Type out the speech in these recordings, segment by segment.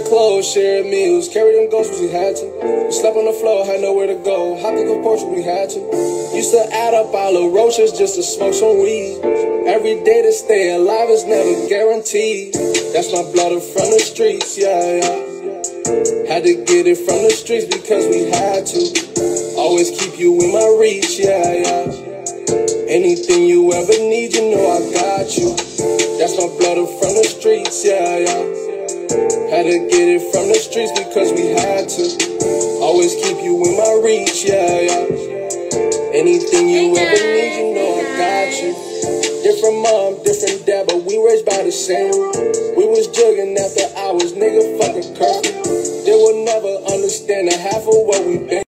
clothes, shared meals, carried them ghosts when we had to. We slept on the floor, had nowhere to go. Hopped in the porch when we had to. Used to add up our little roaches just to smoke some weed. Every day to stay alive is never guaranteed. That's my blood from the streets, yeah, yeah. Had to get it from the streets because we had to. Always keep you in my reach, yeah, yeah. Anything you ever need, you know I got you. That's my blood from the streets, yeah, yeah. Had to get it from the streets because we had to. Always keep you in my reach, yeah, yeah. Anything you ever need, you know I got you. Different mom, different dad, but we raised by the same. We was jugging after hours, nigga, fucking curfew. They will never understand the half of what we been.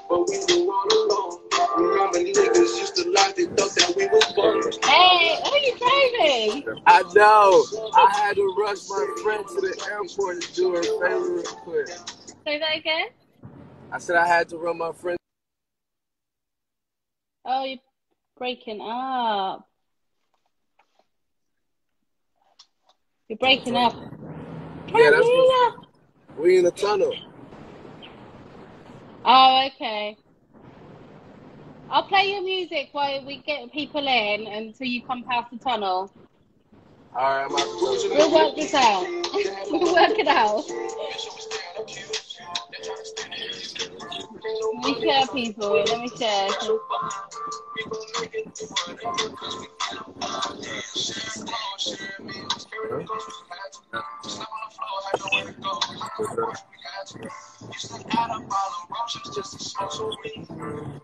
But we were all alone. Remember niggas used to lie, they thought that we was buggers. Hey, who are you driving? I know. I had to rush my friend to the airport to do her favor real quick. Say that again? I said I had to run my friend. Oh, you're breaking up. You're breaking up. Yeah, that's what we in the tunnel. Oh, okay. I'll play your music while we get people in until you come past the tunnel. Alright, we'll work this out. We'll work it out. Let me share people. Let me share.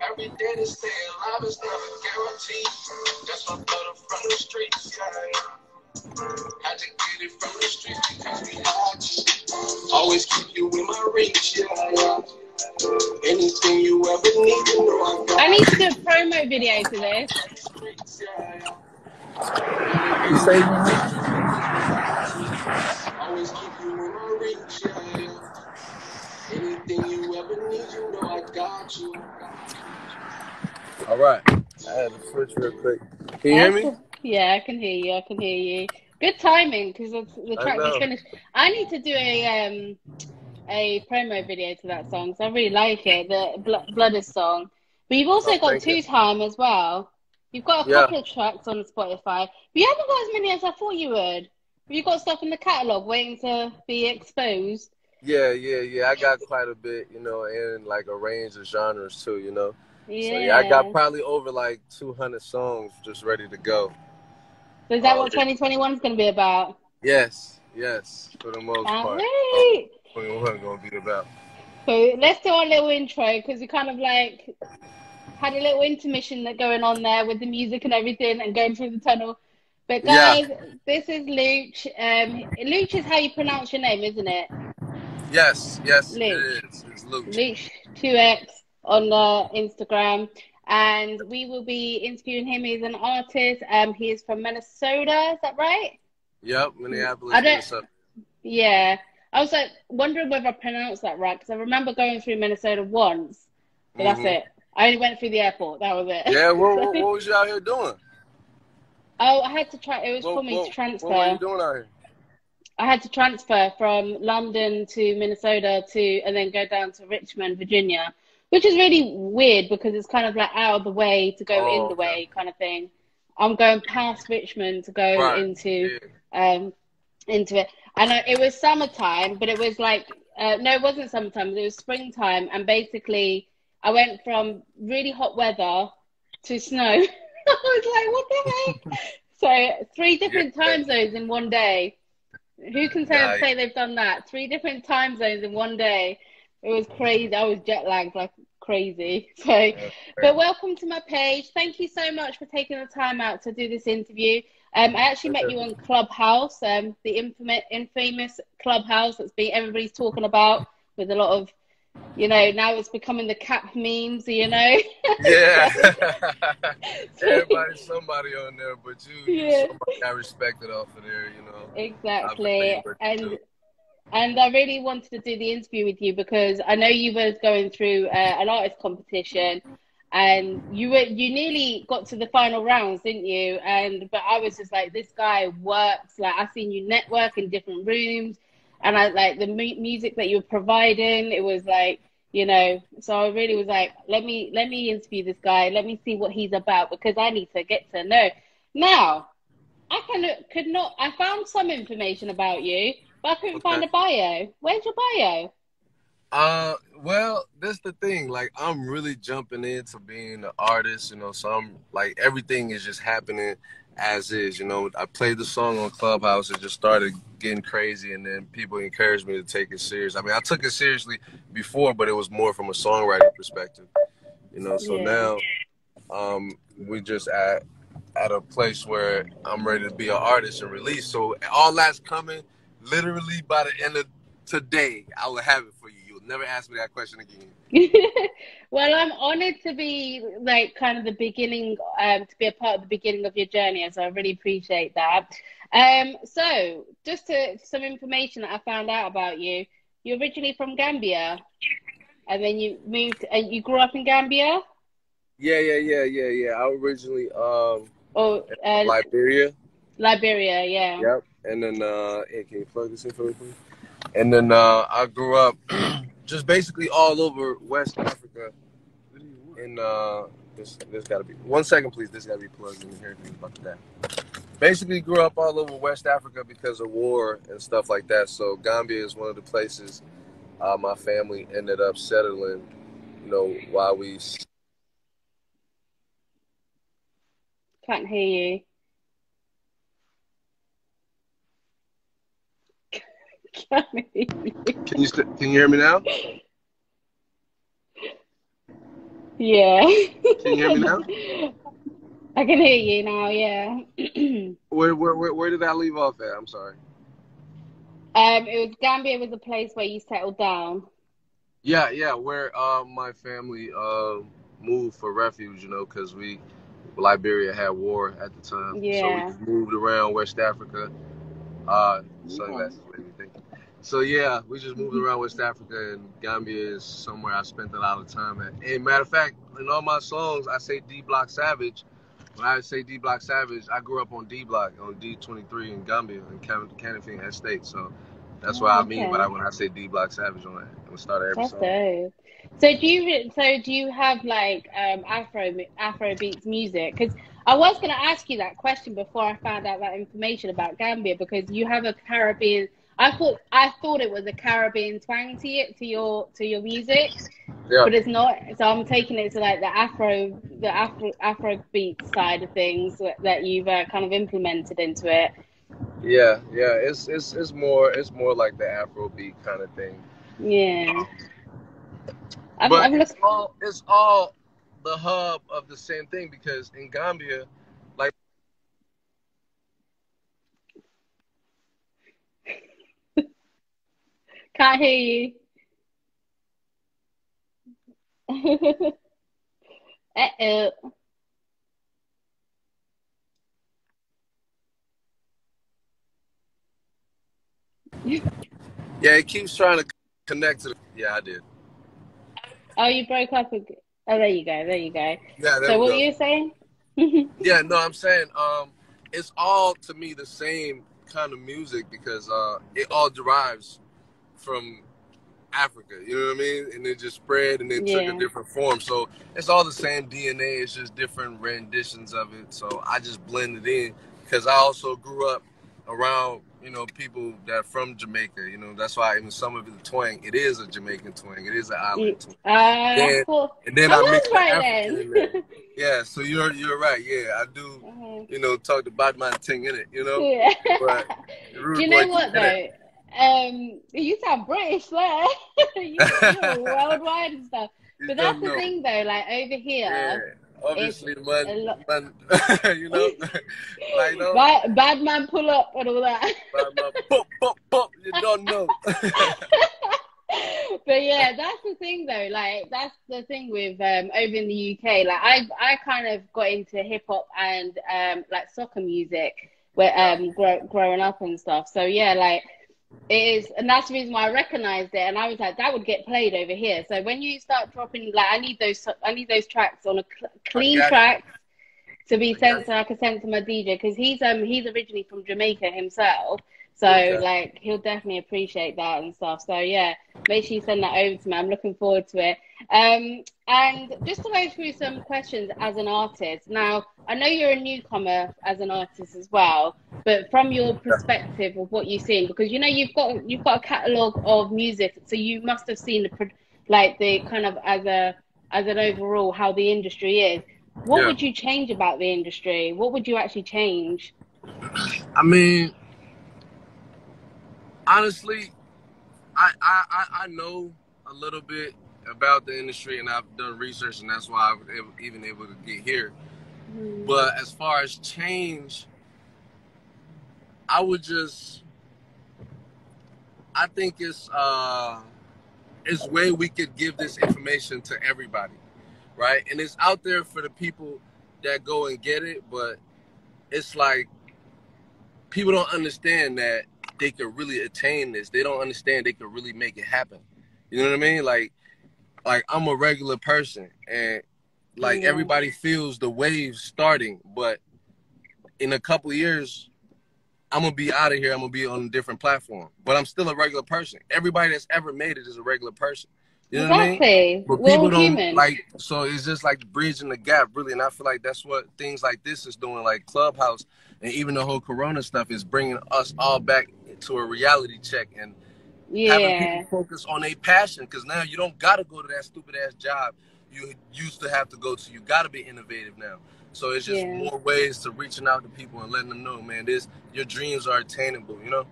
Every day to stay alive is never guaranteed. That's my blood from the streets, yeah. Had to get it from the streets because we had to. Always keep you in my reach, yeah. Anything you ever need, you know I got. I need to do a promo video for this. You say always keep you in my reach, yeah. Anything you ever need, you know I got you. All right, I had to switch real quick. Can you hear me? Yeah, I can hear you. I can hear you. Good timing because the track was finished. I need to do a promo video to that song, so I really like it, the Blooded song. But you've also got Two Time as well. You've got a couple of tracks on Spotify, but you haven't got as many as I thought you would. You got stuff in the catalogue waiting to be exposed. Yeah. I got quite a bit, you know, and like a range of genres too, you know. Yeah. So yeah, I got probably over like 200 songs just ready to go. So is that what 2021 is going to be about? Yes, for the most part. Wait. 21 going to be about. So let's do our little intro because we kind of like had a little intermission that going on there with the music and everything and going through the tunnel. But guys, this is Louch. Louch is how you pronounce your name, isn't it? Yes, Louch. It is. It's Louch. Louch 2X on Instagram. And we will be interviewing him. He's an artist. He is from Minnesota. Is that right? Yep, Minneapolis, Minnesota. Yeah. I was like wondering whether I pronounced that right because I remember going through Minnesota once. But that's it. I only went through the airport. That was it. Yeah, what was you out here doing? Oh, I had to try. It was for me to transfer. What were you doing out here? I had to transfer from London to Minnesota and then go down to Richmond, Virginia. Which is really weird because it's kind of like out of the way to go in the way kind of thing. I'm going past Richmond to go into it. And it was summertime, but it was like, no, it wasn't summertime. It was springtime. And basically I went from really hot weather to snow. I was like, what the heck? So 3 different time zones in one day. Who can say they've done that? 3 different time zones in one day. It was crazy. I was jet lagged like crazy. So, but welcome to my page. Thank you so much for taking the time out to do this interview. I actually met you on Clubhouse, the infamous Clubhouse everybody's talking about with a lot of, you know, now it's becoming the cap memes, you know. Yeah. Everybody's somebody on there, but you somebody I respected off of there, you know. Exactly. And I really wanted to do the interview with you because I know you were going through an artist competition and you nearly got to the final rounds, didn't you? But I was just like, this guy works. Like, I seen you network in different rooms, and I like the music that you were providing. It was like, you know, so I really was like, let me interview this guy. Let me see what he's about, because I need to get to know. Now, could not. I found some information about you, but I couldn't find Okay. a bio. Where's your bio? Well, that's the thing. Like, I'm really jumping into being an artist, you know. So I'm like, everything is just happening as is, you know. I played the song on Clubhouse. It just started getting crazy, and then people encouraged me to take it serious. I mean, I took it seriously before, but it was more from a songwriting perspective, you know. So Yeah. now, we just at a place where I'm ready to be an artist and release. So all that's coming literally by the end of today. I will have it for you. You'll never ask me that question again. Well, I'm honored to be like kind of the beginning, to be a part of the beginning of your journey. So I really appreciate that. So just some information that I found out about you. You're originally from Gambia, and then you moved, and you grew up in Gambia, Yeah. I originally or Liberia. Liberia, yeah. Yep. And then hey, can you plug this in for me, please? And then I grew up just basically all over West Africa. And this gotta be 1 second, please. This gotta be plugged in here. About that. Basically grew up all over West Africa because of war and stuff like that. So Gambia is one of the places my family ended up settling, you know, while we. Can't hear you. Can't hear you. Can you hear me now? Yeah. Can you hear me now? I can hear you now, yeah. Where did I leave off at? I'm sorry. It was Gambia was a place where you settled down. Yeah, where my family moved for refuge, you know, because Liberia had war at the time, so we Yeah. just moved around West Africa. Yeah. Sunglasses made me think. So yeah, we just moved around West Africa, and Gambia is somewhere I spent a lot of time at. And matter of fact, in all my songs, I say D Block Savage. When I say D Block Savage, I grew up on D Block, on D23 in Gambia, in Canifing Estate. So that's what Oh, I mean okay. when I say D Block Savage on it. At the start of every That's song. dope. So do you have like Afro beats music? Because I was gonna ask you that question before I found out that information about Gambia, because you have a Caribbean. I thought it was a Caribbean twang to your music, Yeah. but it's not. So I'm taking it to like the Afro beat side of things that you've kind of implemented into it. Yeah. It's more like the Afrobeat kind of thing. Yeah. I'm But I'm look. it's all the hub of the same thing because in Gambia, like Can't hear you. Uh-oh. yeah, it keeps trying to connect to the, yeah, I did. Oh, you broke up. Oh, there you go. There you go. Yeah, there So we what were go. you saying? Yeah, no, I'm saying it's all to me the same kind of music because it all derives from Africa, you know what I mean? And it just spread and it took a Yeah. different form. So it's all the same DNA, it's just different renditions of it. So I just blended in because I also grew up around, you know, people that are from Jamaica, you know, that's why even some of the twang, it is a Jamaican twang, it is an island twang. I Then thought and then I I mixed was the right African in there. then. Yeah, so you're right. Yeah, I do, Mhm. you know, talk about my thing in it, you know? Yeah. But Do Rude you Boy know can what get it. though? You sound British there. You're worldwide and stuff. You But that's don't the know. thing though. Like over Yeah, here, it's obviously, man, a lot. you know, like no, Bad man pull up and all that. man, pop, you don't know. But yeah, that's the thing though. Like that's the thing with over in the UK. Like I kind of got into hip hop and like soccer music where Yeah, growing up and stuff. So yeah, like It is, and that's the reason why I recognized it, and I was like, that would get played over here. So when you start dropping, like, I need those tracks on a I clean got you. track to be I got sent, so I can send to my DJ, because he's originally from Jamaica himself, so you. Okay. like he'll definitely appreciate that and stuff. So yeah, make sure you send that over to me. I'm looking forward to it. And just to go through some questions as an artist. Now, I know you're a newcomer as an artist as well, but from your perspective of what you've seen, because you know you've got a catalog of music, so you must have seen like the kind of as an overall how the industry is. What Yeah. would you change about the industry? What would you actually change? I mean, honestly, I know a little bit about the industry, and I've done research, and that's why I was even able to get here. Mm. But as far as change, I would just, I think it's way we could give this information to everybody, right? And it's out there for the people that go and get it, but it's like people don't understand that they could really attain this. They don't understand they could really make it happen. You know what I mean? Like I'm a regular person, and like Yeah. everybody feels the waves starting, but in a couple of years, I'm gonna be out of here. I'm gonna be on a different platform, but I'm still a regular person. Everybody that's ever made it is a regular person. You know what I mean? Exactly. But We're all people don't human. like, so it's just like bridging the gap, really. And I feel like that's what things like this is doing, like Clubhouse, and even the whole Corona stuff is bringing us all back to a reality check and having people Yeah. focus on a passion. Because now you don't gotta go to that stupid ass job you used to have to go to. You gotta be innovative now. So it's just Yeah. more ways to reaching out to people and letting them know, man, your dreams are attainable, you know?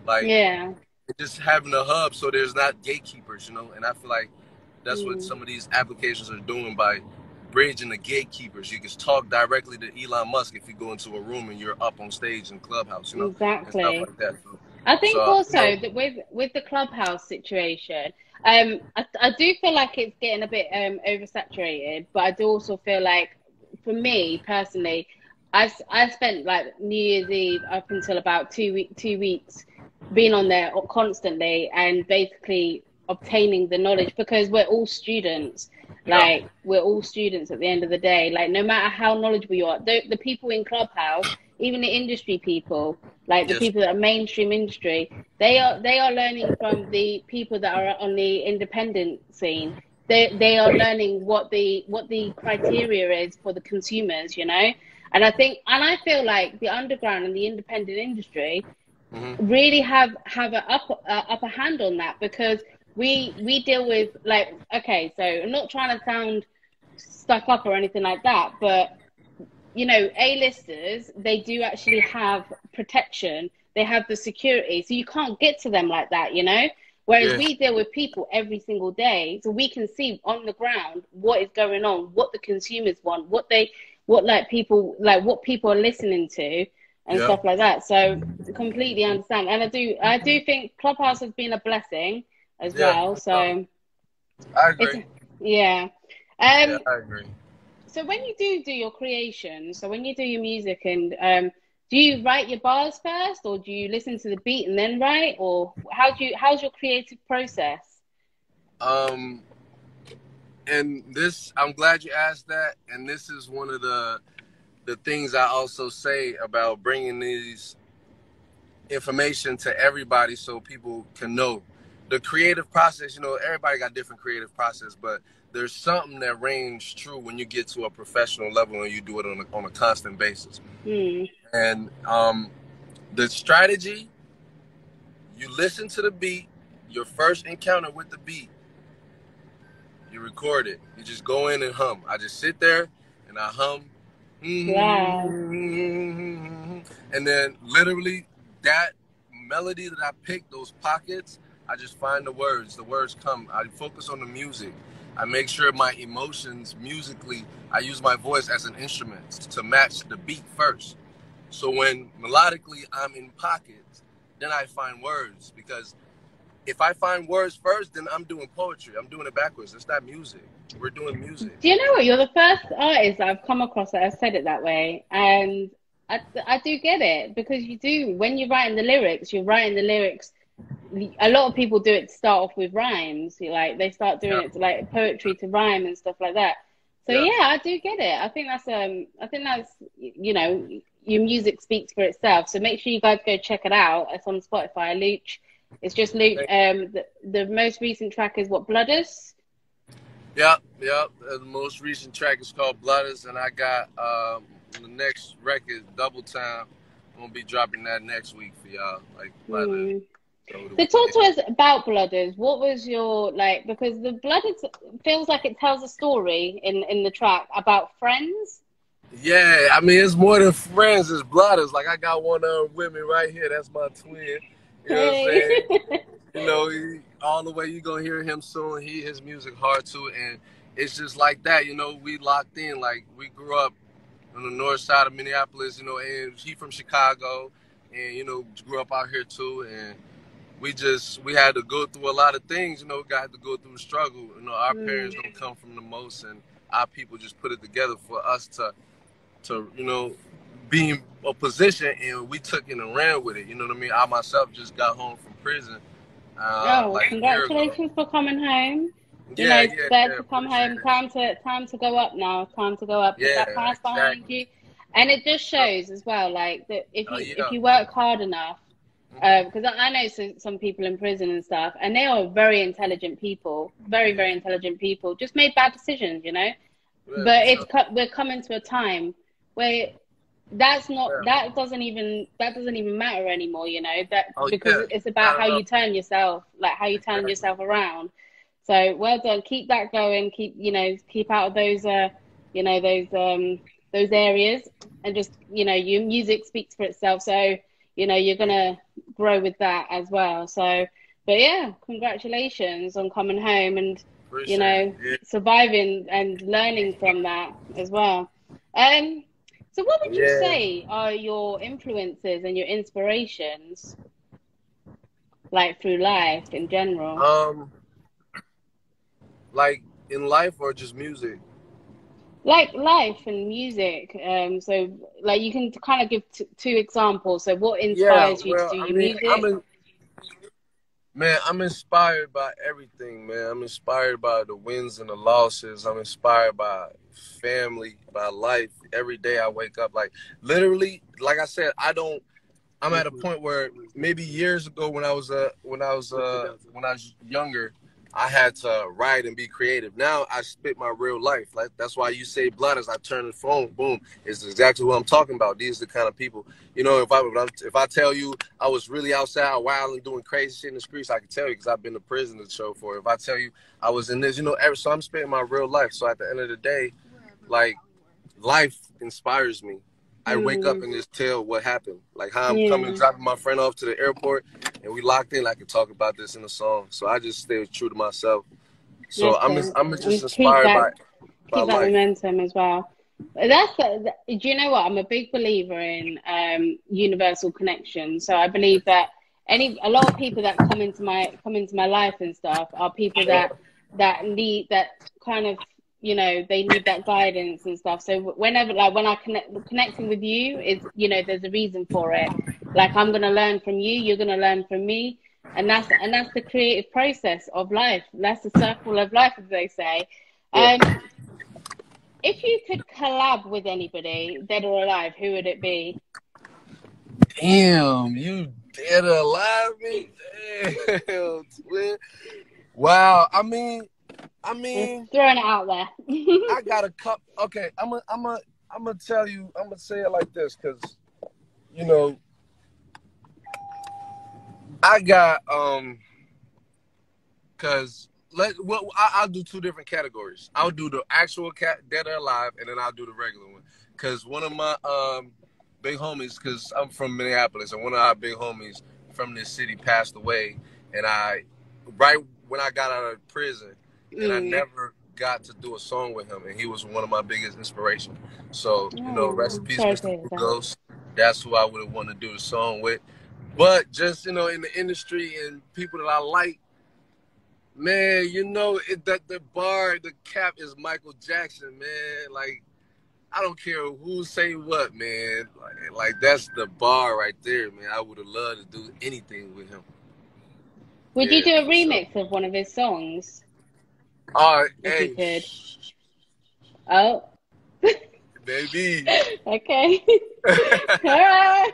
Like Yeah. just having a hub so there's not gatekeepers, you know? And I feel like that's what Mm. some of these applications are doing by bridging the gatekeepers. You can talk directly to Elon Musk if you go into a room and you're up on stage in Clubhouse, you know, and stuff Exactly. like that. I think So you know, also that with the Clubhouse situation, I do feel like it's getting a bit oversaturated, but I do also feel like, for me personally, I spent like New Year's Eve up until about 2 weeks being on there constantly and basically obtaining the knowledge, because we're all students. yeah, Like, we're all students at the end of the day. Like, no matter how knowledgeable you are, the people in Clubhouse, even the industry people, like the yes, people that are mainstream industry, they are learning from the people that are on the independent scene. They are learning what the criteria is for the consumers, you know. And I feel like the underground and the independent industry mm-hmm. really have an upper hand on that, because we deal with, like, okay, so I'm not trying to sound stuck up or anything like that, but you know, A-listers, they do actually have protection. They have the security. So you can't get to them like that, you know? Whereas Yeah, we deal with people every single day. So we can see on the ground what is going on, what the consumers want, what people are listening to and yeah, stuff like that. So completely understand. And I do think Clubhouse has been a blessing as yeah. well. So I it's, agree. yeah. Yeah, Um, I agree. so when you do your creation, so when you do your music, and do you write your bars first, or do you listen to the beat and then write, or how's your creative process? Um, and this, I'm glad you asked that. And this is one of the things I also say about bringing these information to everybody so people can know the creative process. You know, everybody got different creative process, but there's something that reigns true when you get to a professional level and you do it on a constant basis. Hmm. And the strategy, you listen to the beat, your first encounter with the beat, you record it. You just go in and hum. I just sit there and I hum. Wow. And then literally that melody that I pick, those pockets, I just find the words. The words come. I focus on the music. I make sure my emotions musically, I use my voice as an instrument to match the beat first. So when melodically I'm in pockets, then I find words. Because if I find words first, then I'm doing poetry. I'm doing it backwards. It's not music. We're doing music. Do you know what? You're the first artist that I've come across that has said it that way, and I do get it, because you do, when you're writing the lyrics, you're writing the lyrics a lot of people do it to start off with rhymes. Like they start doing Yeah, it to like poetry to rhyme and stuff like that. So yeah. yeah, I do get it. I think that's your music speaks for itself. So make sure you guys go check it out. It's on Spotify. Louch. It's just Louch. The most recent track is what, Blooders? Yep, yep. The most recent track is called Blooders, and I got the next record, Double Time. I'm gonna be dropping that next week for y'all. Like by the Hmm. over the So talk to weekend. us about Blooders. What was your like? Because the Blooders feels like it tells a story in the track about friends. Yeah, I mean it's more than friends, it's blooders. Like I got one of them with me right here. That's my twin. You know what I'm Hey. saying? You know, all the way you gonna hear him soon. His music hard too, and it's just like that. You know, we locked in. Like we grew up on the north side of Minneapolis. You know, and he from Chicago, and you know, grew up out here too. And we had to go through a lot of things. You know, we got to go through a struggle. You know, our parents Mm, don't come from the most, and our people just put it together for us to be in a position, and we took it and ran with it. You know what I mean? I myself just got home from prison oh, like a year ago. congratulations for coming home. You know, Yeah, it's yeah, better yeah. to come Appreciate home. it. Time to go up now. Time to go up. Put Yeah, that past behind exactly. you, and it just shows as well, like that if Yeah. you work hard enough. Hmm. Because I know some people in prison and stuff, and they are very intelligent people, very Yeah, very intelligent people. Just made bad decisions, you know. yeah, for But sure. we're coming to a time where Yeah. that doesn't even matter anymore, you know, that Oh because yeah, it's about not how at all. you turn yourself, like how you turn Exactly. yourself around. So well done, keep that going, keep out of those you know those areas, and just your music speaks for itself, so you're gonna grow with that as well. So but yeah, congratulations on coming home and you Appreciate it. know Yeah, surviving and learning from that as well. um so what would you yeah. say are your influences and your inspirations, like through life in general? Um, like in life or just music? Like life and music. So like you can kind of give two examples. So what Yeah. inspires you to Well, do I your mean, music? Man, I'm inspired by everything, man. I'm inspired by the wins and the losses. I'm inspired by family, by life. Every day I wake up, like literally, like I said, I'm at a point where maybe years ago when I was younger, I had to write and be creative. Now I spit my real life. Like that's why you say blooders. I turn the phone, boom. It's exactly what I'm talking about. These are the kind of people. You know, if I tell you I was really outside wild and doing crazy shit in the streets, I can tell you because I've been to prison to show for it. If I tell you I was in this, so I'm spitting my real life. So at the end of the day, like life inspires me. I wake up Mm, and just tell what happened. Like how I'm coming, yeah, dropping my friend off to the airport, and we locked in. I can talk about this in a song. So I just stay true to myself. So that's it. I'm And just inspired by keep that life. momentum as well. Do you know what? I'm a big believer in universal connection. So I believe that a lot of people that come into my life and stuff are people that need that kind of they need that guidance and stuff. So whenever like when I connecting with you is there's a reason for it. Like I'm gonna learn from you, you're gonna learn from me, and that's the creative process of life. That's the circle of life, as they say. Yeah. Um, if you could collab with anybody, dead or alive, who would it be? Damn, you dead or alive, me? Damn, twin. Wow. I Just mean, throwing it out there. I got a cup. Okay, I'm gonna tell you. I'm gonna say it like this, because you know, I got because I'll do two different categories. I'll do the actual cat dead or alive, and then I'll do the regular one. Because one of my big homies, because I'm from Minneapolis, and one of our big homies from this city passed away, and right when I got out of prison, and I Mm. never got to do a song with him, and he was one of my biggest inspirations. So rest in Oh, peace, sorry to Mr. hear Blue that. Ghost. That's who I would have wanted to do the song with. But just in the industry and people that I like. Man, that the cap is Michael Jackson, man. Like, I don't care who say what, man. Like that's the bar right there, man. I would have loved to do anything with him. Would you Yeah, do a for sure. remix of one of his songs if you Hey, could? Oh, baby. okay. All right.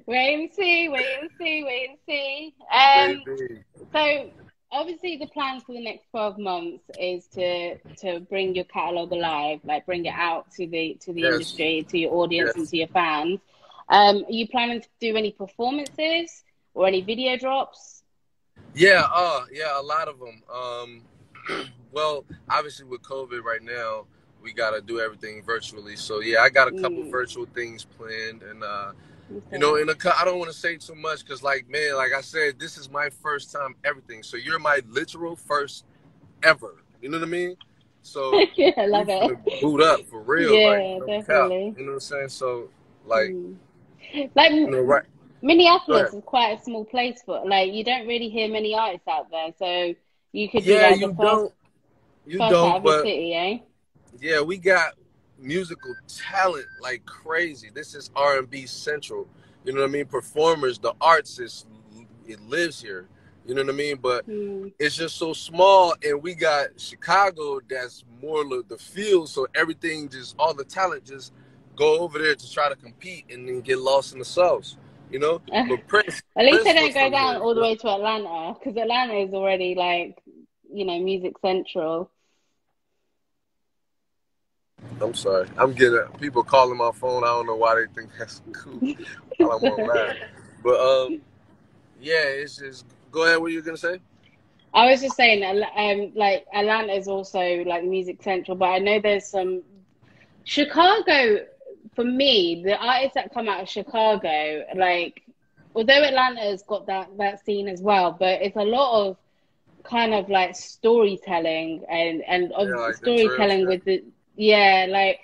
Wait and see, wait and see, wait and see. Baby. So obviously the plan for the next 12 months is to bring your catalog alive, like bring it out to the Yes, industry, to your audience and yes. to your fans. Are you planning to do any performances or any video drops? Yeah, yeah, a lot of them. Well, obviously with COVID right now, we gotta do everything virtually. So yeah, I got a couple Mm, virtual things planned, and you know, okay. I don't want to say too much because, like, man, like I said, this is my first time everything. So you're my literal first ever. You know what I mean? So Yeah, I we love it. finna boot up for real, like Yeah, no cap. definitely. You know what I'm saying? So like, Mm. Like you know, right? Go Minneapolis ahead. is quite a small place for like you don't really hear many artists out there, so you could be Yeah, like the you first out don't, of your but city, eh? yeah, we got musical talent like crazy. This is R&B central. You know what I mean? Performers, the arts is it lives here. You know what I mean? But Mm. it's just so small, and we got Chicago that's more the field. So everything just all the talent just go over there to try to compete and then get lost in the sauce. You know? But At least they Prince don't was go from down here. all You the know? way to Atlanta because Atlanta is already like, music central. I'm sorry. I'm getting people calling my phone. I don't know why they think that's cool while I'm on live. But yeah, it's just go ahead. What you gonna say? I was just saying, like Atlanta is also like music central, but I know there's some Chicago. For me, the artists that come out of Chicago, like although Atlanta's got that scene as well, but it's a lot of kind of like storytelling and of Yeah, like the drill storytelling shit. with the yeah, like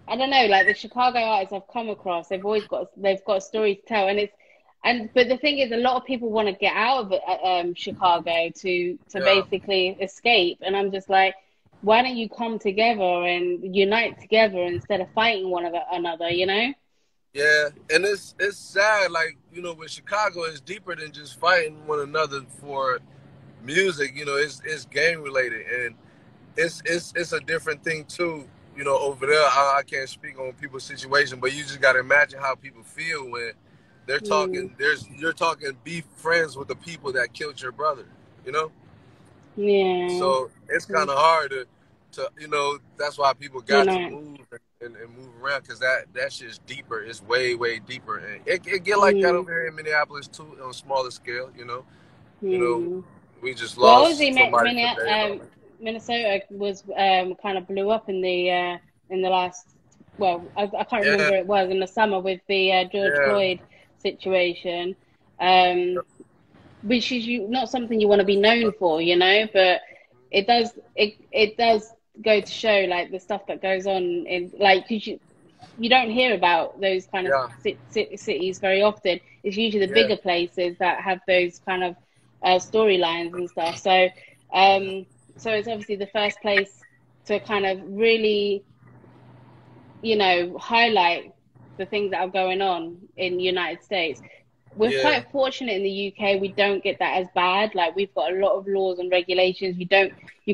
I don't know, like the Chicago artists I've come across, they've got a story to tell, and but the thing is, a lot of people want to get out of Chicago to Yeah, basically escape, and I'm just like, why don't you come together and unite together instead of fighting one another, you know? yeah, and it's sad. Like you know, with Chicago, it's deeper than just fighting one another for music. You know, it's gang related, and it's a different thing too. You know, over there, I can't speak on people's situation, but you just got to imagine how people feel when they're Mm, talking. You're talking be friends with the people that killed your brother. You know, yeah, so it's kind of hard to you know. That's why people got to unite. move and move around because that shit's deeper. It's way deeper, and it get like that Mm, over here in Minneapolis too on a smaller scale. You know, mm. we just Well, obviously, lost somebody today. Minnesota was kind of blew up in the last. Well, I can't Yeah, remember it was in the summer with the George yeah, Floyd situation, um, which is not something you want to be known for, you know. But it does go to show like the stuff that goes on in like 'cause you don't hear about those kind of yeah, cities very often. It's usually the yeah. bigger places that have those kind of storylines and stuff. So it's obviously the first place to kind of really, highlight the things that are going on in the United States. We're Yeah, quite fortunate in the UK. We don't get that as bad. Like we've got a lot of laws and regulations. You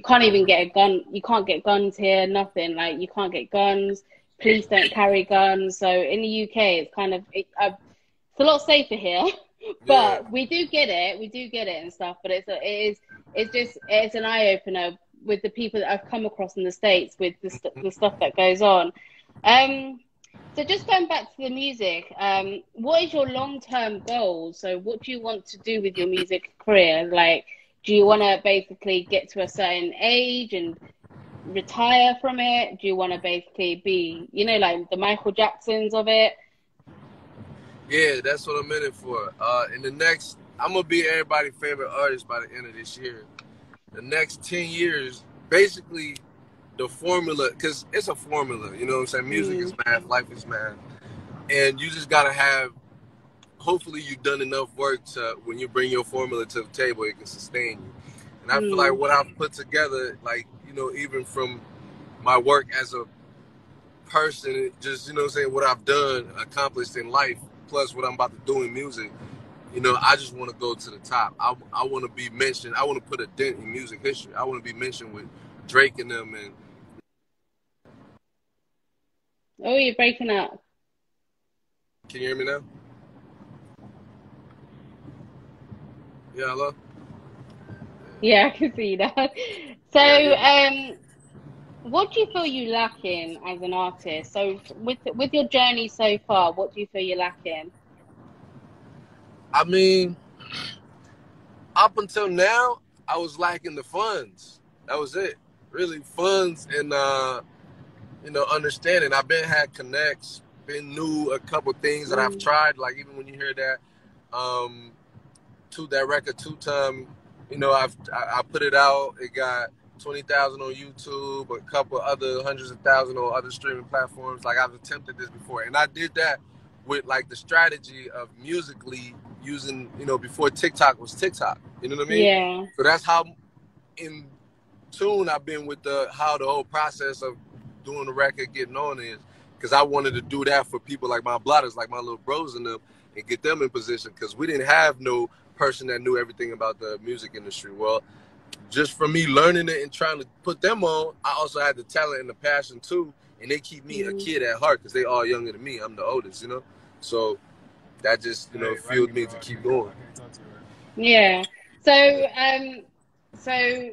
can't even get a gun. You can't get guns here. Nothing. Like you can't get guns. Police don't carry guns. So in the UK, it's kind of it's a lot safer here. yeah, But we do get it. We do get it and stuff. But it's an eye opener with the people that I've come across in the States with the stuff that goes on. Um, so just going back to the music, what is your long-term goal? So what do you want to do with your music career? Like, do you want to basically get to a certain age and retire from it? Do you want to basically be, like the Michael Jacksons of it? yeah. That's what I'm in it for. In the next, I'm gonna be everybody's favorite artist by the end of this year. The next 10 years, basically, the formula, because it's a formula. You know what I'm saying? Music is Mm, math, life is math, and you just gotta have. Hopefully, you've done enough work to when you bring your formula to the table, it can sustain you. And I feel like mm, what I've put together, like even from my work as a person, just what I'm saying, what I've done, accomplished in life, plus what I'm about to do in music, you know, I just want to go to the top. I want to be mentioned. I want to put a dent in music history. I want to be mentioned with Drake and them. And Oh, you're breaking up. can you hear me now? Yeah, hello? Yeah, I can see that. So, Yeah. what do you feel you lacking as an artist? So, with your journey so far, what do you feel you're lacking? I mean, up until now, I was lacking the funds. That was it. Really, funds and you know, understanding. I've been had connects, been knew a couple things that I've Mm, tried. Like even when you hear that, to that record 2 time, you know, I put it out. It got 20,000 on YouTube, a couple other hundreds of thousands on other streaming platforms. Like I've attempted this before, and I did that with like the strategy of musically using, you know, before TikTok was TikTok. You know what I mean? yeah. So that's how in tune I've been with how the whole process of doing the record, getting on is, because I wanted to do that for people like my blotters, like my little bros and them, and get them in position, because we didn't have no person that knew everything about the music industry. Well, just for me learning it and trying to put them on, I also had the talent and the passion too, and they keep me a Mm, kid at heart because they all younger than me. I'm the oldest, you know, so that just, you know, fueled me to keep going. yeah. So, so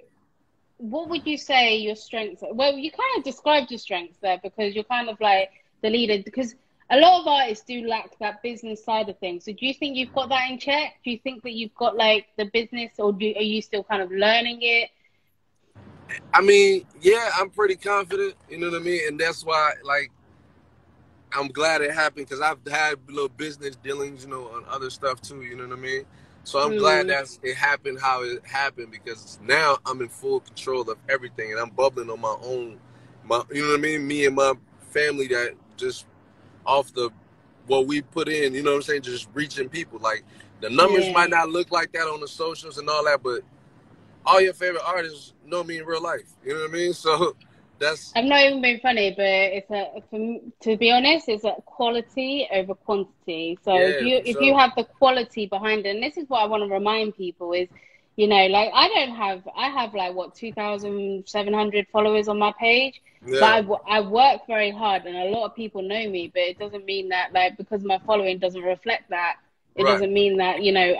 what would you say your strengths are? Well, you kind of described your strengths there because you're kind of like the leader. Because a lot of artists do lack that business side of things. So, do you think you've got that in check? Do you think that you've got like the business, or are you still kind of learning it? I mean, yeah, I'm pretty confident, you know what I mean, and that's why, like, I'm glad it happened, because I've had little business dealings, you know, on other stuff too. You know what I mean? So I'm glad Hmm. that it happened how it happened, because now I'm in full control of everything and I'm bubbling on my own. You know what I mean? Me and my family that just off the what we put in. You know what I'm saying? Just reaching people. Like the numbers Yeah. might not look like that on the socials and all that, but all your favorite artists know me in real life. You know what I mean? So that's I'm not even being funny, but to be honest, it's a quality over quantity. So yeah, for if you sure. have the quality behind it, and this is what I want to remind people is, you know, like I have like what 2,700 followers on my page, but Yeah, I work very hard, and a lot of people know me, but it doesn't mean that like because my following doesn't reflect that. It right. doesn't mean that, you know,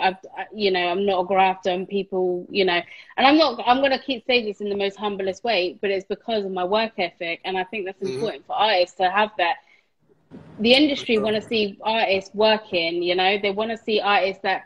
you know, I'm not a grafter and people, you know, and I'm going to keep saying this in the most humblest way, but it's because of my work ethic. And I think that's Mm-hmm. important for artists to have that. The For industry sure. want to see artists working, you know, they want to see artists that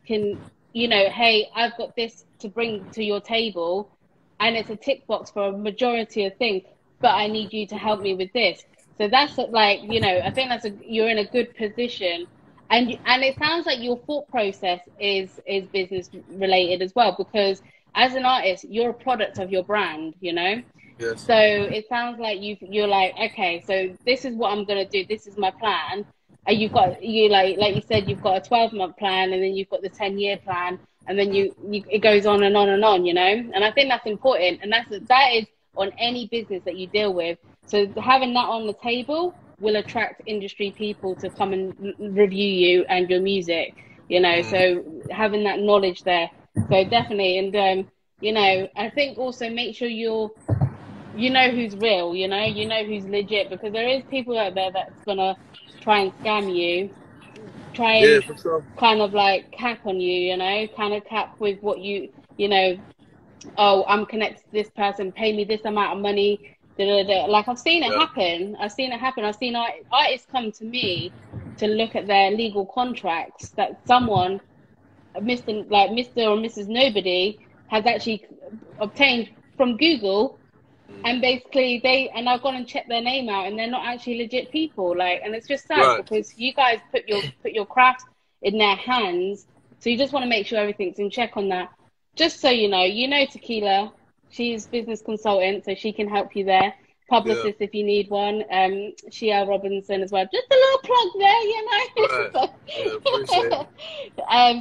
can, you know, hey, I've got this to bring to your table and it's a tick box for a majority of things, but I need you to help me with this. So that's like, you know, I think you're in a good position, and it sounds like your thought process is business related as well, because as an artist, you're a product of your brand, you know. Yes. So it sounds like you're like, okay, so this is what I'm gonna do. This is my plan. And you like you said, you've got a 12-month plan, and then you've got the 10-year plan, and then it goes on and on and on, you know. And I think that's important, and that is on any business that you deal with. So having that on the table will attract industry people to come and review you and your music, you know. Mm-hmm. So having that knowledge there, so definitely, and you know, I think also make sure you know who's real, you know who's legit, because there is people out there that's gonna try and scam you, try Yeah, and for sure. kind of like cap on you, you know, kind of cap with what you know, oh, I'm connected to this person, pay me this amount of money. Da, da, da. Like I've seen it Yeah. happen. I've seen it happen. I've seen artists come to me to look at their legal contracts that someone, Mr. or Mrs. Nobody, has actually obtained from Google, and basically I've gone and checked their name out, and they're not actually legit people. Like, and it's just sad Right. because you guys put your craft in their hands, so you just want to make sure everything's in check on that. Just so you know Tequila, she's business consultant, so she can help you there. Yeah. Publicist if you need one. Shia Robinson as well. Just a little plug there, Right. Yeah, appreciate it.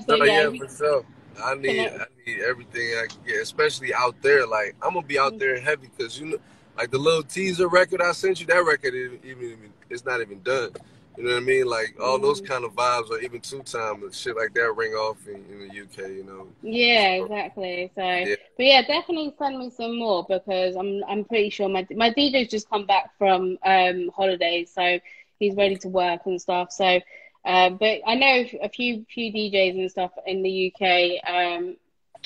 So No, yeah, yeah, we for sure. can. I need everything I can get, especially out there. Like I'm gonna be out there heavy, because you know, like the little teaser record I sent you. That record isn't even it's not even done. You know what I mean? Like all those Mm. kind of vibes, or even two time and shit like that ring off in the UK. You know. Yeah, So, exactly. So, yeah. but yeah, definitely send me some more because I'm pretty sure my DJ's just come back from holidays, so he's ready to work and stuff. So, but I know a few DJs and stuff in the UK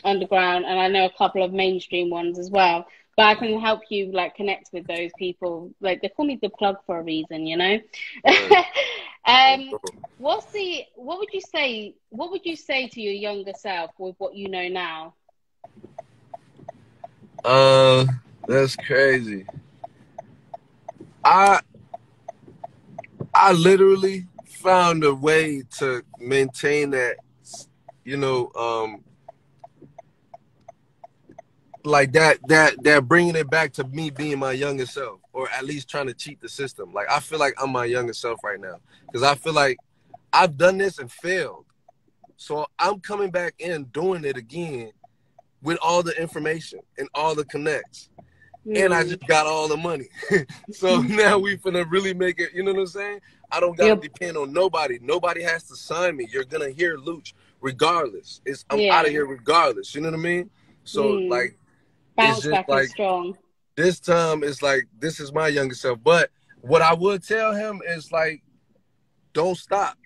underground, and I know a couple of mainstream ones as well. But I can help you like connect with those people. Like they call me the plug for a reason, you know. Right. Um, what would you say to your younger self with what you know now? Uh, that's crazy. I I literally found a way to maintain that, you know, like that bringing it back to me being my younger self, or at least trying to cheat the system. Like I feel like I'm my younger self right now because I feel like I've done this and failed, so I'm coming back in doing it again with all the information and all the connects. And I Hmm. just got all the money. So now we finna really make it, you know what I'm saying? I don't gotta You're, depend on nobody. Nobody has to sign me. You're gonna hear Louch regardless. I'm out of yeah. here regardless. You know what I mean? So Mm. like it's Bounce just back is like strong. this time it's like this is my younger self. But what I would tell him is like, don't stop.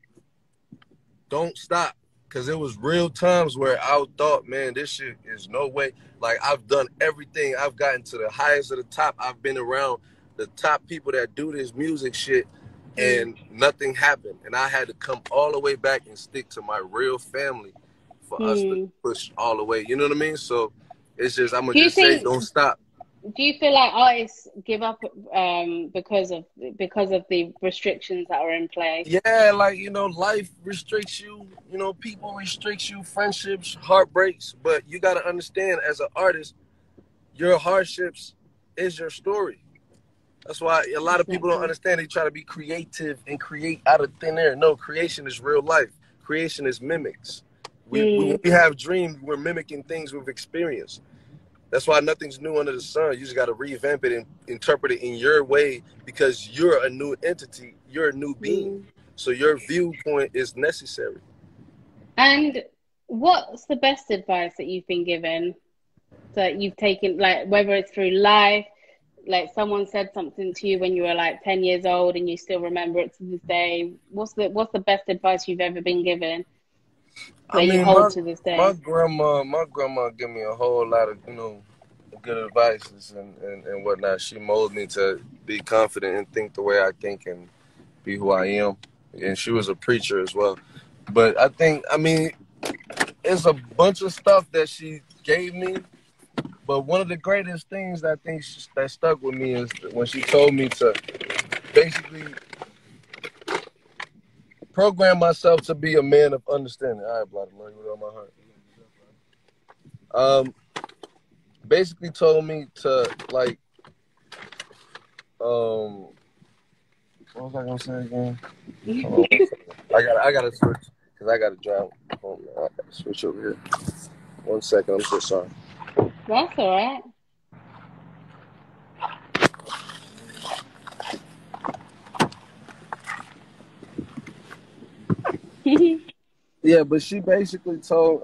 Don't stop. Cause it was real times where I thought, man, this shit is no way. Like I've done everything. I've gotten to the highest of the top. I've been around the top people that do this music shit, Mm. and nothing happened. And I had to come all the way back and stick to my real family for us to Mm. push all the way. You know what I mean? So it's just I'm gonna Do you just say, think? don't stop. Do you feel like artists give up because of the restrictions that are in place? Yeah, like life restricts you. People restricts you, friendships, heartbreaks. But you gotta understand, as an artist, your hardships is your story. That's why a lot of people don't Definitely. understand. They try to be creative and create out of thin air. No, creation is real life. Creation is mimics. When Mm. we have dreams, we're mimicking things we've experienced. That's why nothing's new under the sun. You just got to revamp it and interpret it in your way because you're a new entity. You're a new being. Mm. So your viewpoint is necessary. And what's the best advice that you've been given that you've taken, like whether it's through life, like someone said something to you when you were like 10 years old and you still remember it to this day? What's the best advice you've ever been given I that you mean, hold to this my day? grandma gave me a whole lot of good advices and whatnot. She molded me to be confident and think the way I think and be who I am. And she was a preacher as well. But I mean, it's a bunch of stuff that she gave me. But one of the greatest things that that stuck with me is when she told me to basically program myself to be a man of understanding. All right, blood, Lord, with all my heart. Basically told me to like, what was I gonna say again? Hold on 1 second. I gotta switch because I gotta drive. Hold on, I gotta switch over here. 1 second. I'm so sorry. That's all right. Yeah, but she basically told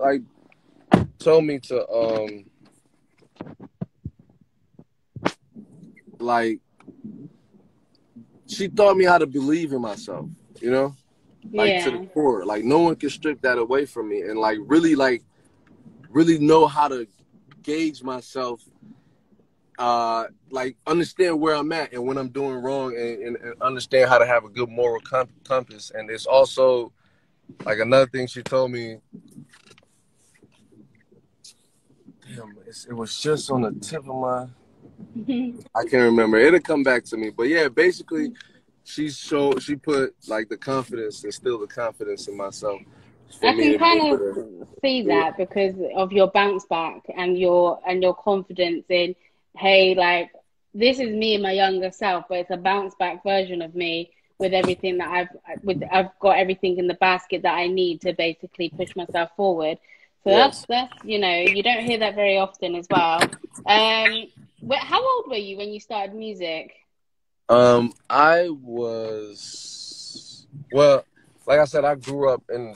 me to like she taught me how to believe in myself. You know, like to the Yeah. core. Like no one can strip that away from me, and really know how to gauge myself, like understand where I'm at and when I'm doing wrong, and understand how to have a good moral compass. And it's also like another thing she told me. Damn, it was just on the tip of my. I can't remember. It'll come back to me. But yeah, basically, she put like the confidence, instill the confidence in myself for I me can to be kind able of to see do it. that because of your bounce back and your confidence in, hey, like this is me and my younger self, but it's a bounce back version of me with everything that I've got everything in the basket that I need to basically push myself forward. So Yes. that's you don't hear that very often as well. Um, how old were you when you started music? I was Well, like I said, I grew up in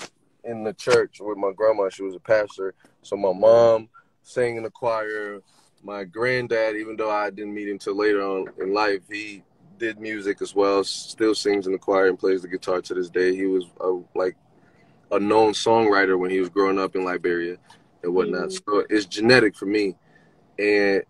the church with my grandma. She was a pastor. So my mom sang in the choir. My granddad, even though I didn't meet him till later on in life, he did music as well. Still sings in the choir and plays the guitar to this day. He was a known songwriter when he was growing up in Liberia and whatnot. So it's genetic for me. And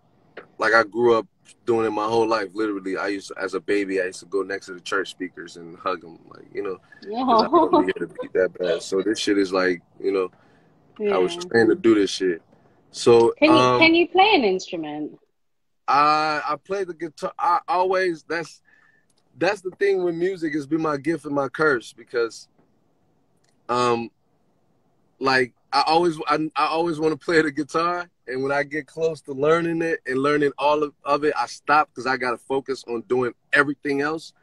like I grew up doing it my whole life. Literally, as a baby, I used to go next to the church speakers and hug them, like, because I wanted to hear the beat that bad. So this shit is like, I was trained to do this shit. So can you play an instrument? I play the guitar. I always that's the thing with music, is be my gift and my curse, because like I always want to play the guitar, and when I get close to learning it and learning all of it, I stop because I gotta focus on doing everything else.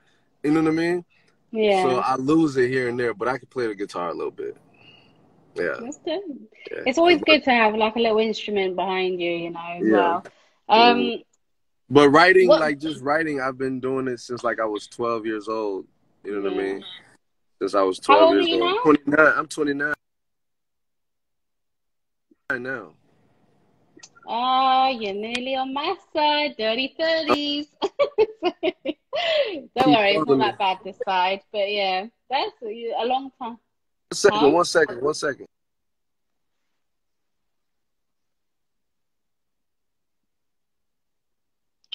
You know what I mean? Yeah. So I lose it here and there, but I can play the guitar a little bit. Yeah. That's good. Yeah. It's always good to have like a little instrument behind you, as well. But writing, just writing, I've been doing it since like I was 12 years old. You know what I mean? Since I was 12 How old years are you old. now? 29. I'm 29 now. You're nearly on my side, dirty 30s. Don't worry, it's not that bad this side, but yeah, that's a long time. One second.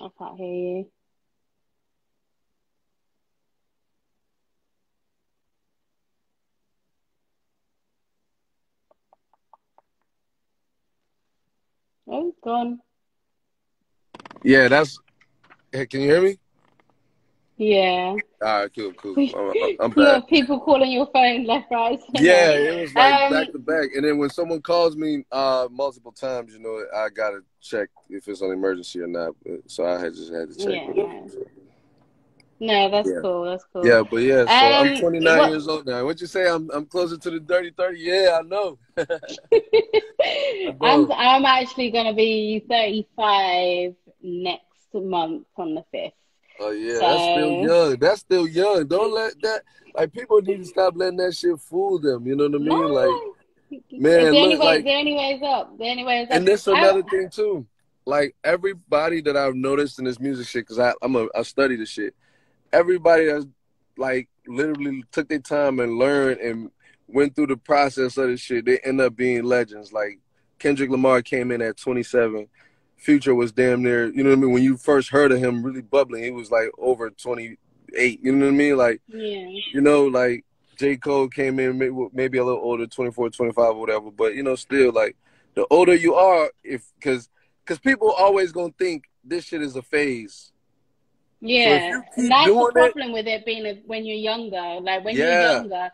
I can't hear you. Oh, gone. Yeah, hey, can you hear me? Yeah. All right, cool. I'm You back. got people calling your phone left, right, center. Yeah, it was like back to back. And then when someone calls me multiple times, I got to check if it's an emergency or not. So I just had to check. Yeah. No, that's cool. That's cool. Yeah, but yeah, so I'm 29 years old now. What you say? I'm closer to the dirty 30. Yeah, I know. I'm actually gonna be 35 next month on the 5th. Oh yeah, that's still young. That's still young. Don't let that, like, people need to stop letting that shit fool them. You know what I mean? Like, man, the only way is up. The only way is up. And this another thing too. Like, everybody that I've noticed in this music shit, because I study this shit. Everybody that's like literally took their time and learned and went through the process of this shit, they end up being legends. Like, Kendrick Lamar came in at 27. Future was damn near, you know what I mean? When you first heard of him really bubbling, he was like over 28, you know what I mean? Like, like J. Cole came in maybe a little older, 24, 25, whatever. But, still, like, the older you are, because people always gonna think this shit is a phase. Yeah, so and that's the problem with it being when you're younger. Like, when you're younger,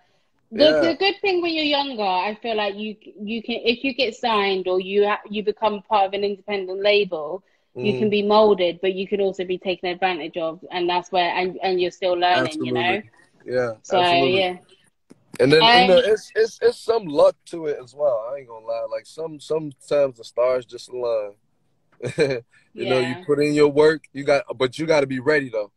the good thing when you're younger, I feel like you can, if you get signed or you become part of an independent label, you can be molded, but you can also be taken advantage of, and that's where and you're still learning, Absolutely. Yeah. So absolutely. yeah. And then it's some luck to it as well. I ain't gonna lie. Like, sometimes the stars just align. You put in your work. But you got to be ready though.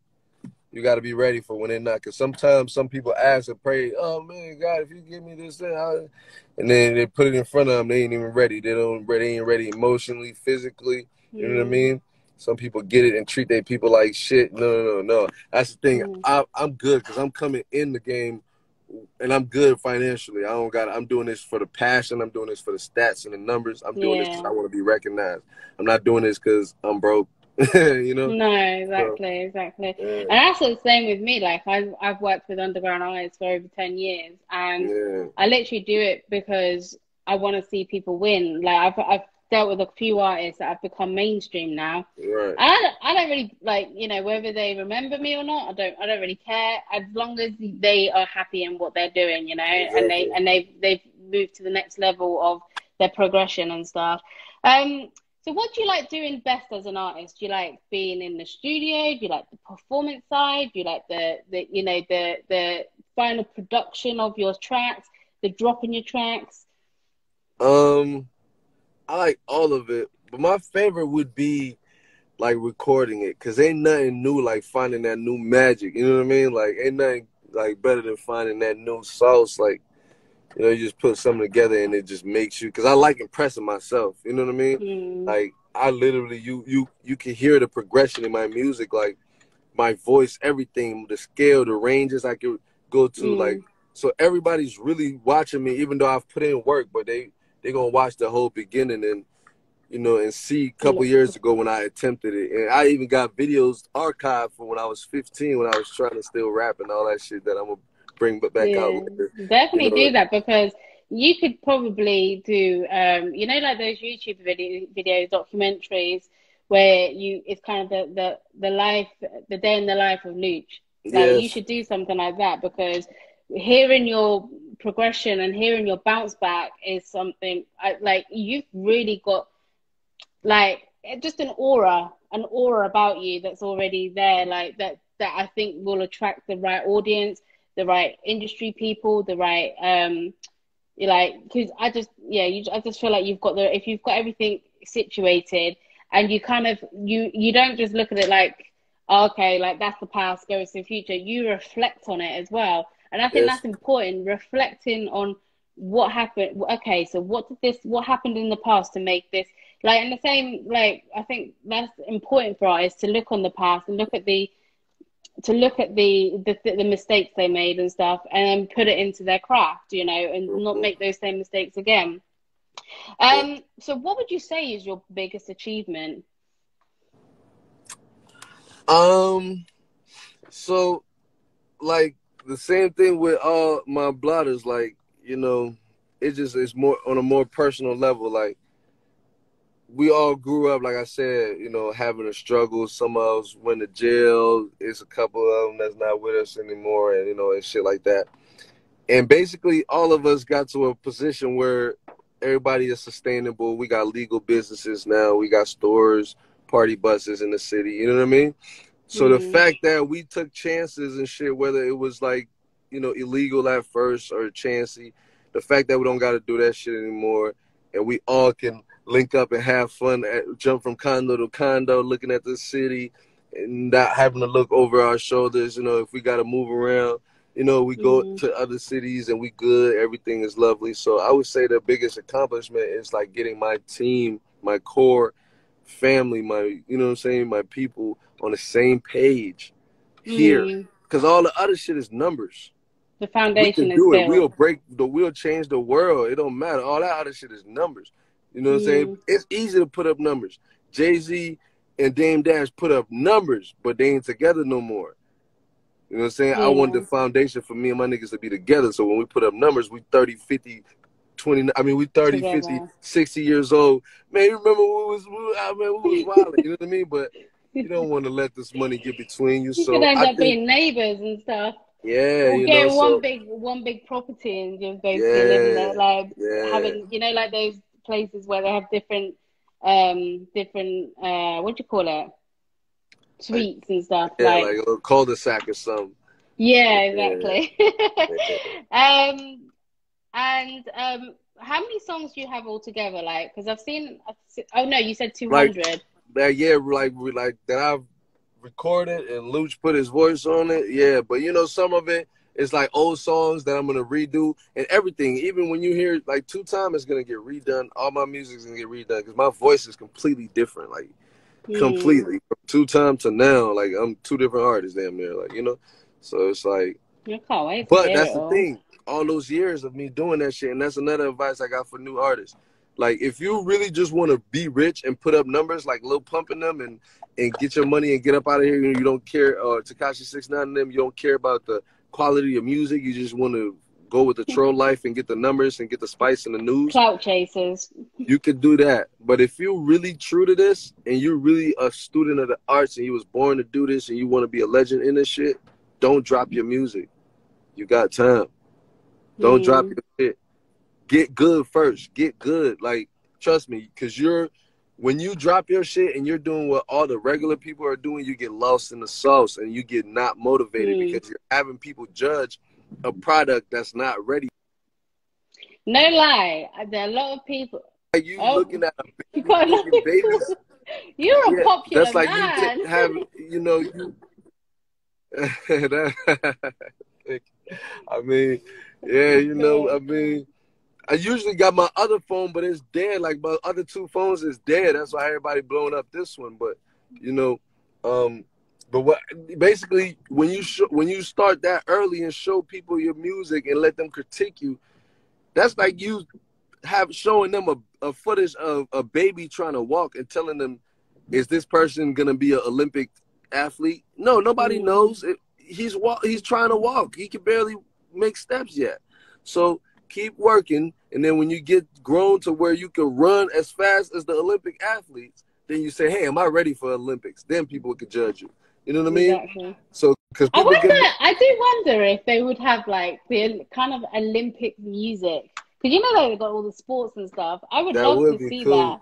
You got to be ready for when they're not. Because sometimes some people ask and pray, "Oh man, God, if you give me this thing," and then they put it in front of them, they ain't even ready. They ain't ready emotionally, physically. You know what I mean? Some people get it and treat their people like shit. No. That's the thing. I'm good because I'm coming in the game. And I'm good financially. I'm doing this for the passion. I'm doing this for the stats and the numbers. I'm doing this because I want to be recognized. I'm not doing this because I'm broke. No, exactly. And that's the same with me. Like, I've worked with Underground Eyes for over 10 years, and I literally do it because I want to see people win. Like, I've dealt with a few artists that have become mainstream now. Right. I don't really, like, whether they remember me or not. I don't really care, as long as they are happy in what they're doing, Exactly. and they've moved to the next level of their progression and stuff. So what do you like doing best as an artist? Do you like being in the studio? Do you like the performance side? Do you like the final production of your tracks, the drop in your tracks? I like all of it, but my favorite would be like recording it, because ain't nothing new like finding that new magic. You know what I mean? Like, ain't nothing like better than finding that new sauce. Like, you know, you just put something together and it just makes you. Because I like impressing myself. You know what I mean? Mm. Like, I literally, you can hear the progression in my music, like my voice, everything, the scale, the ranges I could go to, like. Mm. So everybody's really watching me, even though I've put in work, but they gonna watch the whole beginning and, you know, and see a couple years ago when I attempted it. And I even got videos archived from when I was 15, when I was trying to still rap and all that shit that I'm going to bring back out Yeah, later. You definitely know, do that, because you could probably do, you know, like those YouTube videos, documentaries, where it's kind of the life, the day in the life of Louch. Like, you yes, should do something like that, because hearing your progression and hearing your bounce back is something like you've really got like just an aura about you that's already there, like that I think will attract the right audience, the right industry people, the right like, because I just feel like you've got if you've got everything situated, and you kind of you don't just look at it like, oh, okay, like that's the past, goes to the future. You reflect on it as well, and I think yes, that's important, reflecting on what happened. Okay, so what happened in the past to make this, like, and the same, like, I think that's important for artists to look on the past and look at the mistakes they made and stuff, and then put it into their craft, you know, and not mm-hmm. make those same mistakes again. Yeah. So what would you say is your biggest achievement? So, like, the same thing with all my blotters, like, you know, it's more on a more personal level. Like, we all grew up, like I said, you know, having a struggle. Some of us went to jail. It's a couple of them that's not with us anymore, and, you know, and shit like that. And basically, all of us got to a position where everybody is sustainable. We got legal businesses now. We got stores, party buses in the city. You know what I mean? So the Mm, fact that we took chances and shit, whether it was like, you know, illegal at first or chancy, the fact that we don't got to do that shit anymore, and we all can link up and have fun, jump from condo to condo, looking at the city, and not having to look over our shoulders. You know, if we got to move around, you know, we go mm, to other cities and we good. Everything is lovely. So I would say the biggest accomplishment is like getting my team, my core family, my, you know what I'm saying, my people on the same page here. mm. Because all the other shit is numbers. The We can foundation is do it. built. We'll change the world. It don't matter. All that other shit is numbers. You know what I'm saying? Mm, It's easy to put up numbers. Jay-Z and Dame Dash put up numbers, but they ain't together no more. You know what I'm saying? I want the yeah, foundation for me and my niggas to be together. So when we put up numbers, we 30, 50, 20, I mean, we 30, 50, together. 60 years old. Man, you remember we was wild. You know what I mean? But you don't want to let this money get between you. You could So end I up think, being neighbors and stuff. yeah, Or you know, getting so one big property and just basically living yeah, there, like yeah. having, you know, like those places where they have different what do you call it? Like, Suites and stuff. yeah, like Like, a little cul-de-sac or something. yeah, Yeah. exactly. And how many songs do you have altogether? Like, because oh no, you said Like 200. that, yeah, like that I've recorded and Louch put his voice on it. Yeah, but you know, some of it is like old songs that I'm gonna redo and everything. Even when you hear like Two Time, it's gonna get redone. All my music's gonna get redone because my voice is completely different. Like Hmm. completely from Two Time to now. Like I'm two different artists, damn near. Like, you know, so it's like. I can't wait to But hear that's it the all. thing. All those years of me doing that shit, and that's another advice I got for new artists. Like, if you really just want to be rich and put up numbers like Lil Pump in them and get your money and get up out of here, and you don't care, or Tekashi 6ix9ine and them, you don't care about the quality of music. You just want to go with the troll life and get the numbers and get the spice and the news. Clout chasers. You could do that. But if you're really true to this and you're really a student of the arts and you was born to do this and you want to be a legend in this shit, don't drop your music. You got time. Don't drop Hmm. your shit. Get good first. Get good. Like, trust me, because when you drop your shit and you're doing what all the regular people are doing, you get lost in the sauce and you get not motivated Hmm. because you're having people judge a product that's not ready. No lie, there are a lot of people. Like you Oh, looking at you you got a lot looking of people. babies. You're a Yeah, popular that's like you man. have, you know, you. I mean, yeah, you know, I mean, I usually got my other phone, but it's dead. Like my other two phones is dead. That's why everybody blowing up this one. But you know, but what basically when you start that early and show people your music and let them critique you, that's like you have showing them a footage of a baby trying to walk and telling them, is this person gonna be an Olympic athlete? No, nobody knows. He's trying to walk. He can barely make steps yet. So keep working, and then when you get grown to where you can run as fast as the Olympic athletes, then you say, "Hey, am I ready for Olympics?" Then people can judge you. You know what I mean? Exactly. So because I people wonder. get I do wonder if they would have like the kind of Olympic music, because you know they've got all the sports and stuff. I would that love to would be see cool. that.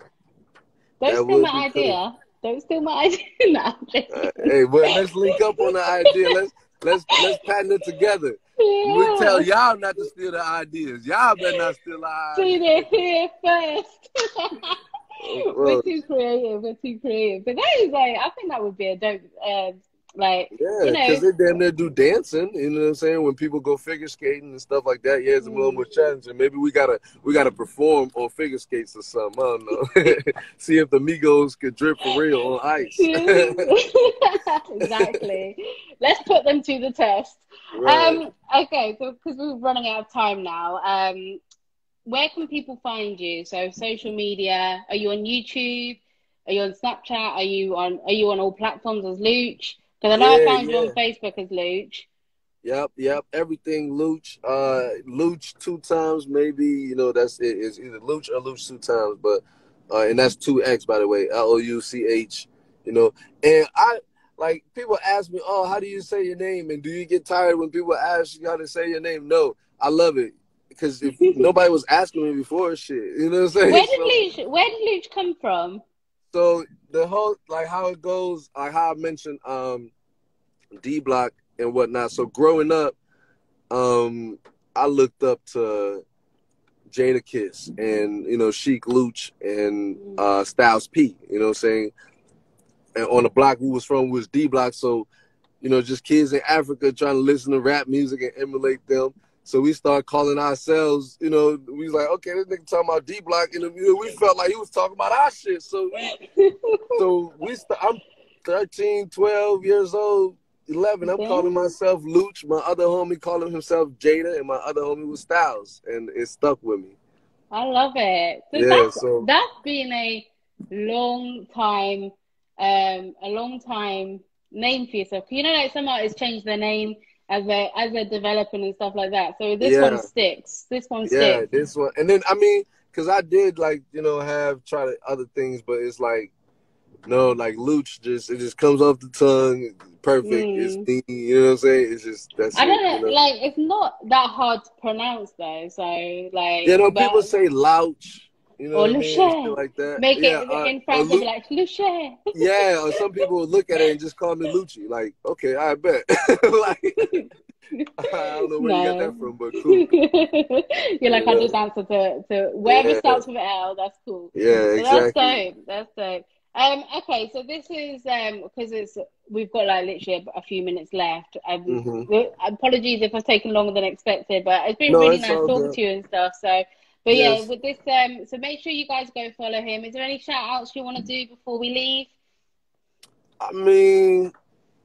Don't That steal would my be cool. idea. Don't steal my idea. No, I'm joking. Hey, well, let's link up on the idea. Let's patent it together. We tell Yeah. y'all not to steal the ideas. Y'all better not steal our Seen ideas. it here first. We're Well, too creative. We're too creative. But that is like, I think that would be a dope, like, yeah, you because know, they damn near do dancing. You know what I'm saying? When people go figure skating and stuff like that, yeah, it's a little more challenging. Maybe we gotta perform on figure skates or something. I don't know. See if the Migos could drip for real on ice. exactly. Let's put them to the test. Right. Okay, so because we're running out of time now, where can people find you? So social media, are you on YouTube? Are you on Snapchat? Are you on all platforms as Louch? Because I know I Yeah, found you on yeah. Facebook as Louch. Yep. Everything Louch. Louch two times, maybe, you know, that's it. It's either Louch or Louch two times, but and that's two X, by the way. Louch, you know. And I like people ask me, oh, how do you say your name? And do you get tired when people ask you how to say your name? No, I love it. Because if nobody was asking me before, shit, you know what I'm saying? Where did Louch come from? So the whole like how it goes, like how I mentioned D Block and whatnot. So growing up, I looked up to Jada Kiss and, you know, Chic Luch and Styles P, you know what I'm saying? And on the block we was from was D Block, so, you know, just kids in Africa trying to listen to rap music and emulate them. So we started calling ourselves, you know, we was like, okay, this nigga talking about D Block, and you know, we felt like he was talking about our shit. I'm 13, 12 years old, 11. I'm calling Damn. myself Louch. My other homie calling himself Jada, and my other homie was Styles, and it stuck with me. I love it. So Yeah, so that's been long time, a long time name for yourself. You know, like some artists change their name as they're developing and stuff like that. So this one yeah, sticks. This one yeah, sticks. this one. And then I mean, because I did like, you know, have try to other things, but it's like no, like Louch it just comes off the tongue, perfect. It's Mm. me, you know what I'm saying? It's just that's I it, don't you know, know. like it's not that hard to pronounce though. So You like, know, people but say Louch, you know or what I mean, and shit Luche, like that. make Yeah, it in or France. They'll be like Luche. yeah, or some people will look at it and just call me Lucci. Like, okay, I bet. Like, I don't know where you got that No. from, but cool. You're like, You I just know? answer to wherever Yeah, starts with L, that's cool. yeah, But that's exactly. dope. That's dope. Okay, so this is because we've got like literally a few minutes left. Hmm. Apologies if I've taken longer than expected, but it's been No, really it's nice all talking good. to you and stuff. So, but yeah, Yes. with this so make sure you guys go follow him. Is there any shout outs you want to do before we leave? I mean,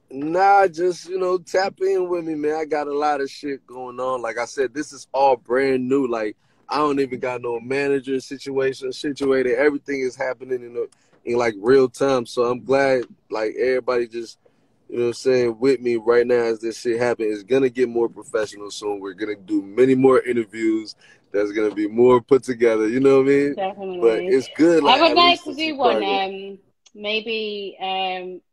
nah, just, you know, tap in with me, man. I got a lot of shit going on. Like I said, this is all brand new. Like, I don't even got no manager situated. Everything is happening in like real time. So I'm glad, like, everybody just, you know what I'm saying, with me right now as this shit happens. It's gonna get more professional soon. We're gonna do many more interviews. There's gonna be more put together, you know what I mean? But Definitely. it's good, I like, would at like least to to see do one, progress. maybe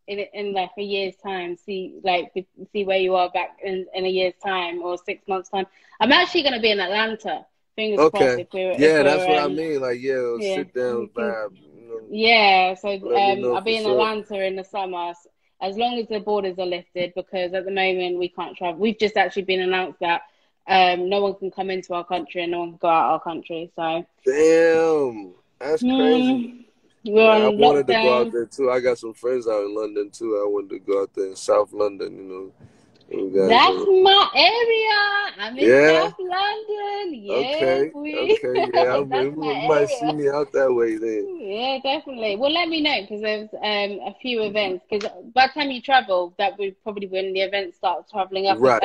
in like a year's time, see where you are back in a year's time or 6 months time. I'm actually going to be in Atlanta. Fingers crossed Okay. if we're Yeah, that's what I mean. Like, yeah, yeah, sit down we can, vibe. You know, yeah. So let me know I'll for be in sure. Atlanta in the summer, as long as the borders are lifted, because at the moment we can't travel. We've just actually been announced that no one can come into our country and no one can go out our country. So. Damn, that's crazy. We're Yeah, I on wanted to go out lockdown. there too. I got some friends out in London too. I wanted to go out there in South London, you know. You guys That's are, my area. I'm in yeah. South London. Yeah, Okay. we. Okay. Yeah. That's You my might see area. me out that way then. Yeah, definitely. Well, let me know because there's a few events. Because by the time you travel, that would probably when the events start traveling up, Right.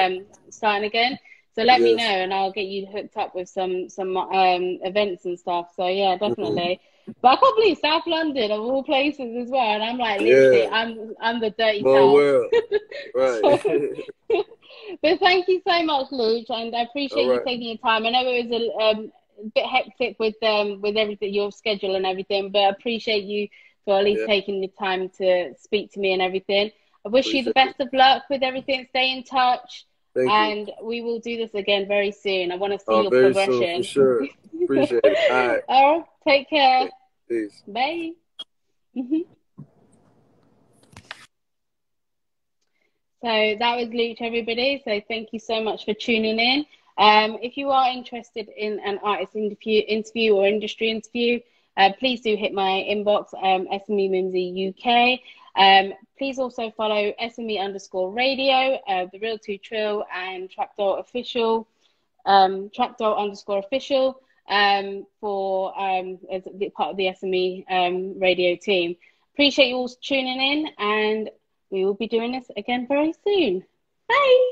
starting again. So let me know, Yes. and I'll get you hooked up with some events and stuff. So yeah, Mhm. definitely. But I can't believe South London of all places as well. And I'm like, literally, Yeah. I'm the dirty Small South. world. Right. So, but thank you so much, Luch, and I All appreciate you right. taking your time. I know it was a bit hectic with everything, your schedule and everything, but I appreciate you for at least Yeah. taking the time to speak to me and everything. I wish you the Appreciate it. best of luck with everything. Stay in touch, Thank you. and we will do this again very soon. I want to see your Very soon for progression. sure. Appreciate it. All right. Oh, take care. Peace. Bye. So that was Luch, everybody. So thank you so much for tuning in. If you are interested in an artist interview or industry interview, please do hit my inbox, SME Mimsy UK. Please also follow SME_radio, The Real Two Trill, and Trapdoor Official, Trapdoor underscore official, for as part of the SME radio team. Appreciate you all tuning in, and we will be doing this again very soon. Bye.